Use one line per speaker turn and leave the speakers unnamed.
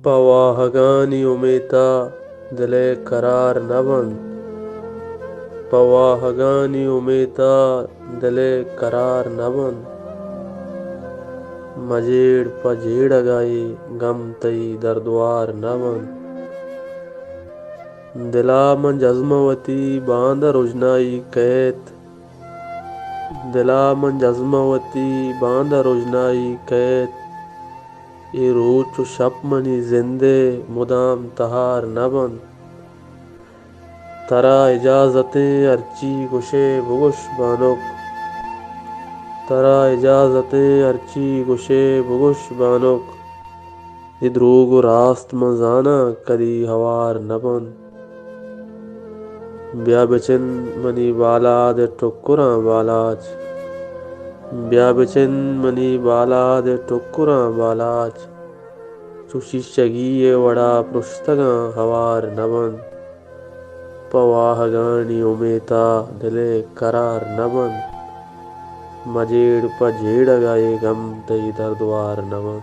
पवाहगानी उमेता दिले करार नबन। पवाहगानी उमेता दिले करार नबन। मजेड़ पजेड़ गाए गम तई दर्दवार नबन। दिला मन जज्मवती बांध रोजनाई कैत। दिला मन जज्मवती बांध रोजनाई कैत। ये रोच शप मनी जिंदे मुदाम तहार नबन। तरा इजाजतें अर्ची गुशे बुगुश बानुक। तरा इजाजतें अर्ची गुशे बुगुश बानुक। इद्रोग रास्त मजाना कदी हवार नबन। ब्या बिचिन मनी बालाद टुकुरा बालाज। ब्या बिचिन मनी बालाद टुकुरा बालाज। चुशी शगी ये वड़ा पृष्ठगा हवार नबन। पवाहगानी उमेता दिले करार नबन। मजेड़ पजेड़ गाए गम तई दर्दवार नबन।